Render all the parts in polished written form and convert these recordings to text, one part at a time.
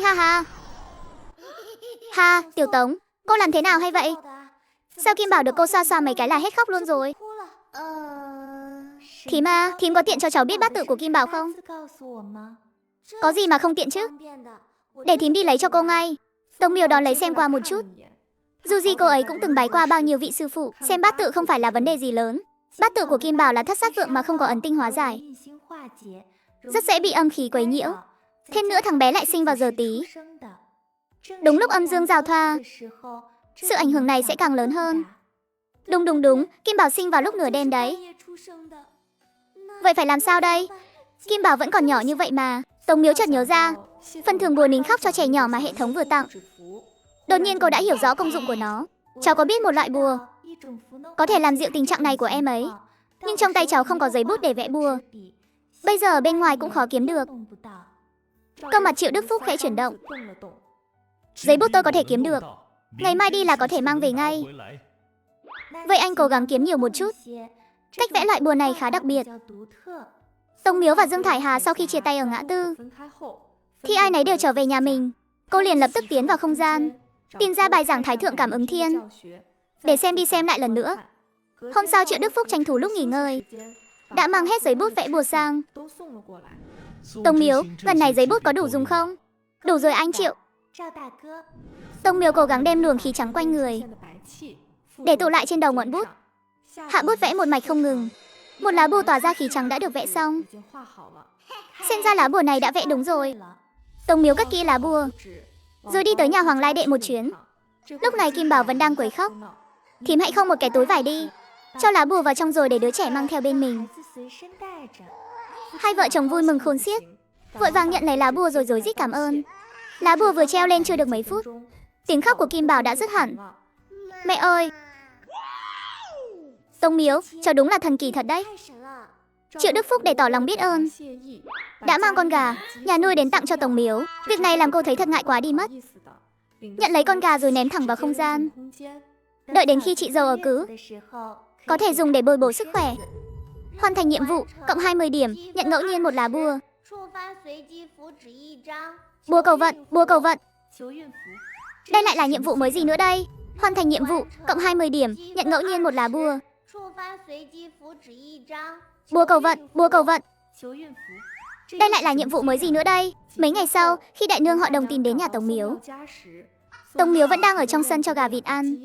ha ha. Ha, Tiểu Tống, cô làm thế nào hay vậy? Sao Kim Bảo được cô xoa xoa mấy cái là hết khóc luôn rồi? Thím à, thím có tiện cho cháu biết bát tự của Kim Bảo không? Có gì mà không tiện chứ? Để thím đi lấy cho cô ngay. Tống Miêu đón lấy xem qua một chút. Dù gì cô ấy cũng từng bái qua bao nhiêu vị sư phụ, xem bát tự không phải là vấn đề gì lớn. Bát tự của Kim Bảo là thất sát vượng mà không có ấn tinh hóa giải, rất dễ bị âm khí quấy nhiễu. Thêm nữa thằng bé lại sinh vào giờ Tý, đúng lúc âm dương giao thoa, sự ảnh hưởng này sẽ càng lớn hơn. Đúng, Kim Bảo sinh vào lúc nửa đêm đấy. Vậy phải làm sao đây? Kim Bảo vẫn còn nhỏ như vậy mà. Tống Miếu chợt nhớ ra, phần thưởng bùa nính khóc cho trẻ nhỏ mà hệ thống vừa tặng. Đột nhiên cô đã hiểu rõ công dụng của nó. Cháu có biết một loại bùa có thể làm dịu tình trạng này của em ấy, nhưng trong tay cháu không có giấy bút để vẽ bùa. Bây giờ ở bên ngoài cũng khó kiếm được. Cơ mặt Triệu Đức Phúc khẽ chuyển động. Giấy bút tôi có thể kiếm được, ngày mai đi là có thể mang về ngay. Vậy anh cố gắng kiếm nhiều một chút. Cách vẽ loại bùa này khá đặc biệt. Tống Miếu và Dương Thải Hà sau khi chia tay ở ngã tư, thì ai nấy đều trở về nhà mình. Cô liền lập tức tiến vào không gian, tìm ra bài giảng Thái Thượng Cảm Ứng Thiên để xem đi xem lại lần nữa. Hôm sau Triệu Đức Phúc tranh thủ lúc nghỉ ngơi đã mang hết giấy bút vẽ bùa sang. Tống Miếu, lần này giấy bút có đủ dùng không? Đủ rồi anh Triệu. Tống Miếu cố gắng đem luồng khí trắng quanh người để tụ lại trên đầu ngọn bút. Hạ bút vẽ một mạch không ngừng. Một lá bùa tỏa ra khí trắng đã được vẽ xong. Xem ra lá bùa này đã vẽ đúng rồi. Tống Miếu cất kỹ lá bùa, rồi đi tới nhà Hoàng Lai Đệ một chuyến. Lúc này Kim Bảo vẫn đang quấy khóc. Thím hãy không một cái túi vải đi, cho lá bùa vào trong rồi để đứa trẻ mang theo bên mình. Hai vợ chồng vui mừng khôn xiết, vội vàng nhận lấy lá bùa rồi rối rít cảm ơn. Lá bùa vừa treo lên chưa được mấy phút, tiếng khóc của Kim Bảo đã dứt hẳn. Mẹ ơi! Tống Miếu, cháu đúng là thần kỳ thật đấy. Triệu Đức Phúc để tỏ lòng biết ơn đã mang con gà nhà nuôi đến tặng cho Tống Miếu. Việc này làm cô thấy thật ngại quá đi mất. Nhận lấy con gà rồi ném thẳng vào không gian. Đợi đến khi chị dâu ở cữ, có thể dùng để bồi bổ sức khỏe. Hoàn thành nhiệm vụ, cộng 20 điểm, nhận ngẫu nhiên một lá bùa. Bùa cầu vận, bùa cầu vận. Đây lại là nhiệm vụ mới gì nữa đây? Hoàn thành nhiệm vụ, cộng 20 điểm, nhận ngẫu nhiên một lá bùa. Bùa cầu vận, bùa cầu vận. Đây lại là nhiệm vụ mới gì nữa đây? Mấy ngày sau, khi đại nương họ Đồng tìm đến nhà Tống Miếu, Tống Miếu vẫn đang ở trong sân cho gà vịt ăn.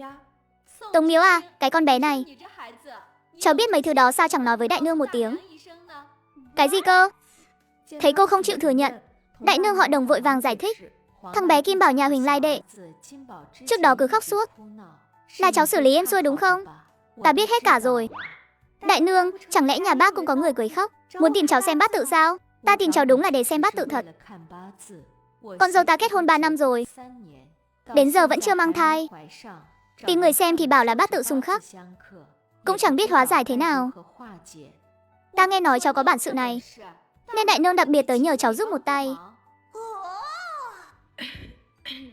Tống Miếu à, cái con bé này, cháu biết mấy thứ đó sao chẳng nói với đại nương một tiếng? Cái gì cơ? Thấy cô không chịu thừa nhận, đại nương họ Đồng vội vàng giải thích. Thằng bé Kim Bảo nhà Huỳnh Lai Đệ trước đó cứ khóc suốt, là cháu xử lý em xuôi đúng không? Ta biết hết cả rồi. Đại nương, chẳng lẽ nhà bác cũng có người quấy khóc, muốn tìm cháu xem bát tự sao? Ta tìm cháu đúng là để xem bát tự thật. Con dâu ta kết hôn 3 năm rồi, đến giờ vẫn chưa mang thai. Tìm người xem thì bảo là bát tự xung khắc, cũng chẳng biết hóa giải thế nào. Ta nghe nói cháu có bản sự này, nên đại nương đặc biệt tới nhờ cháu giúp một tay.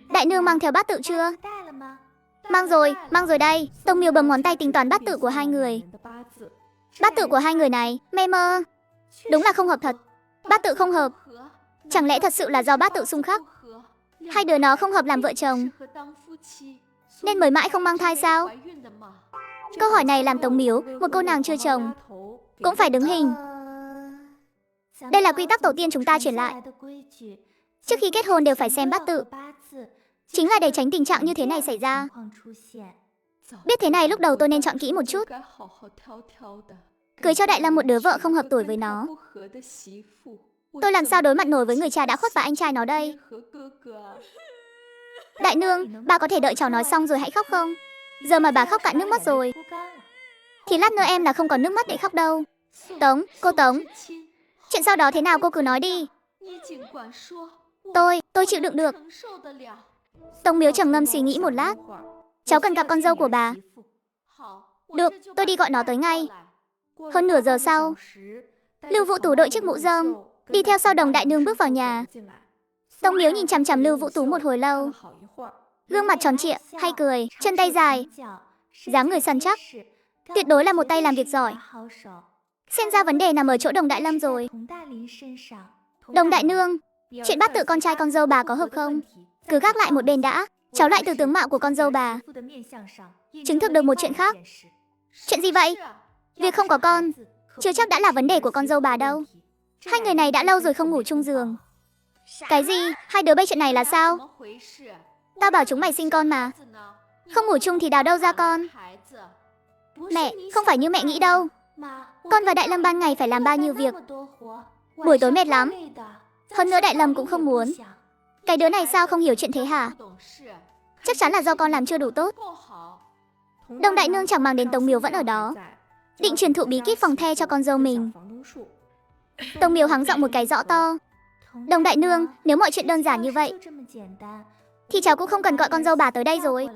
Đại nương mang theo bát tự chưa? Mang rồi đây. Tống Miếu bấm ngón tay tính toán bát tự của hai người. Bát tự của hai người này, mê mơ, đúng là không hợp thật. Bát tự không hợp, chẳng lẽ thật sự là do bát tự xung khắc? Hai đứa nó không hợp làm vợ chồng, nên mới mãi không mang thai sao? Câu hỏi này làm Tống Miếu, một cô nàng chưa chồng, cũng phải đứng hình. Đây là quy tắc tổ tiên chúng ta truyền lại. Trước khi kết hôn đều phải xem bát tự, chính là để tránh tình trạng như thế này xảy ra. Biết thế này lúc đầu tôi nên chọn kỹ một chút, cưới cho Đại Lâm một đứa vợ không hợp tuổi với nó. Tôi làm sao đối mặt nổi với người cha đã khuất và anh trai nó đây? Đại nương, bà có thể đợi cháu nói xong rồi hãy khóc không? Giờ mà bà khóc cạn nước mắt rồi, thì lát nữa em là không còn nước mắt để khóc đâu. Tống, cô Tống, chuyện sau đó thế nào cô cứ nói đi. Tôi chịu đựng được. Tống Miếu trầm ngâm suy nghĩ một lát. Cháu cần gặp con dâu của bà. Được, tôi đi gọi nó tới ngay. Hơn nửa giờ sau, Lưu Vũ Tú đội chiếc mũ rơm, đi theo sau Đồng đại nương bước vào nhà. Tống Miếu nhìn chằm chằm Lưu Vũ Tú một hồi lâu. Gương mặt tròn trịa, hay cười, chân tay dài, dáng người săn chắc, tuyệt đối là một tay làm việc giỏi. Xem ra vấn đề nằm ở chỗ Đồng Đại Lâm rồi. Đồng đại nương, Chuyện bát tự con trai con dâu bà có hợp không? Cứ gác lại một bên đã. Cháu lại từ tướng mạo của con dâu bà chứng thực được một chuyện khác. Chuyện gì vậy? Việc không có con chưa chắc đã là vấn đề của con dâu bà đâu. Hai người này đã lâu rồi không ngủ chung giường. Cái gì? Hai đứa bây chuyện này là sao? Tao bảo chúng mày sinh con mà. Không ngủ chung thì đào đâu ra con? Mẹ, không phải như mẹ nghĩ đâu. Con và Đại Lâm ban ngày phải làm bao nhiêu việc, buổi tối mệt lắm. Hơn nữa Đại Lâm cũng không muốn. Cái đứa này sao không hiểu chuyện thế hả? Chắc chắn là do con làm chưa đủ tốt. Đồng đại nương chẳng mang đến Tống Miếu vẫn ở đó, định truyền thụ bí kíp phòng the cho con dâu mình. Tống Miếu hắng giọng một cái rõ to. Đồng đại nương, nếu mọi chuyện đơn giản như vậy thì cháu cũng không cần gọi con dâu bà tới đây rồi.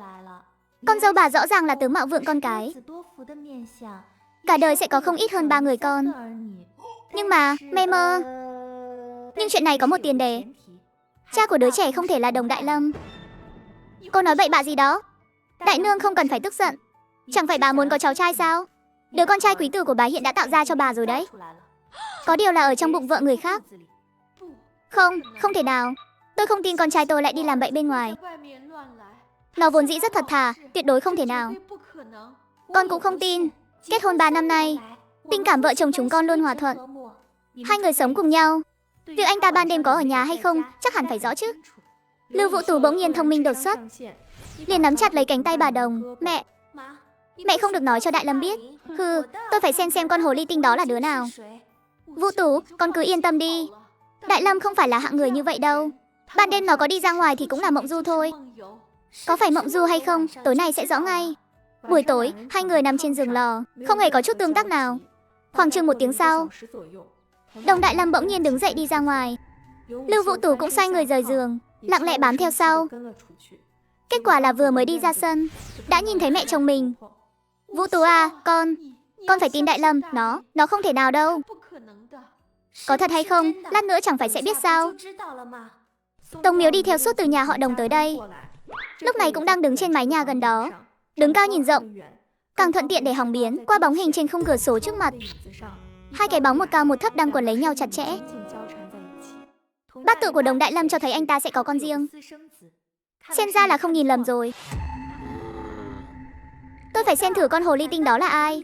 Con dâu bà rõ ràng là tướng mạo vượng con cái, cả đời sẽ có không ít hơn 3 người con. Nhưng mà, mẹ mơ. Nhưng chuyện này có một tiền đề. Cha của đứa trẻ không thể là Đồng Đại Lâm. Cô nói bậy bạ gì đó? Đại nương không cần phải tức giận. Chẳng phải bà muốn có cháu trai sao? Đứa con trai quý tử của bà hiện đã tạo ra cho bà rồi đấy. Có điều là ở trong bụng vợ người khác. Không, không thể nào. Tôi không tin con trai tôi lại đi làm bậy bên ngoài. Nó vốn dĩ rất thật thà, tuyệt đối không thể nào. Con cũng không tin. Kết hôn 3 năm nay, tình cảm vợ chồng chúng con luôn hòa thuận. Hai người sống cùng nhau. Việc anh ta ban đêm có ở nhà hay không chắc hẳn phải rõ chứ. Lưu Vũ Tú bỗng nhiên thông minh đột xuất, liền nắm chặt lấy cánh tay bà Đồng. Mẹ không được nói cho Đại Lâm biết. Hừ, tôi phải xem con hồ ly tinh đó là đứa nào. Vũ Tú, con cứ yên tâm đi. Đại Lâm không phải là hạng người như vậy đâu. Ban đêm nó có đi ra ngoài thì cũng là mộng du thôi. Có phải mộng du hay không, tối nay sẽ rõ ngay. Buổi tối, hai người nằm trên giường lò, không hề có chút tương tác nào. Khoảng chừng 1 tiếng sau, Đồng Đại Lâm bỗng nhiên đứng dậy đi ra ngoài. Lưu Vũ Tú cũng xoay người rời giường, lặng lẽ bám theo sau. Kết quả là vừa mới đi ra sân, đã nhìn thấy mẹ chồng mình. Vũ Tú à, con phải tin Đại Lâm, nó không thể nào đâu. Có thật hay không, lát nữa chẳng phải sẽ biết sao. Tống Miếu đi theo suốt từ nhà họ Đồng tới đây, lúc này cũng đang đứng trên mái nhà gần đó, đứng cao nhìn rộng, càng thuận tiện để hòng biến qua bóng hình trên khung cửa sổ trước mặt. Hai cái bóng một cao một thấp đang quấn lấy nhau chặt chẽ. Bát tự của Đồng Đại Lâm cho thấy anh ta sẽ có con riêng. Xem ra là không nhìn lầm rồi. Tôi phải xem thử con hồ ly tinh đó là ai.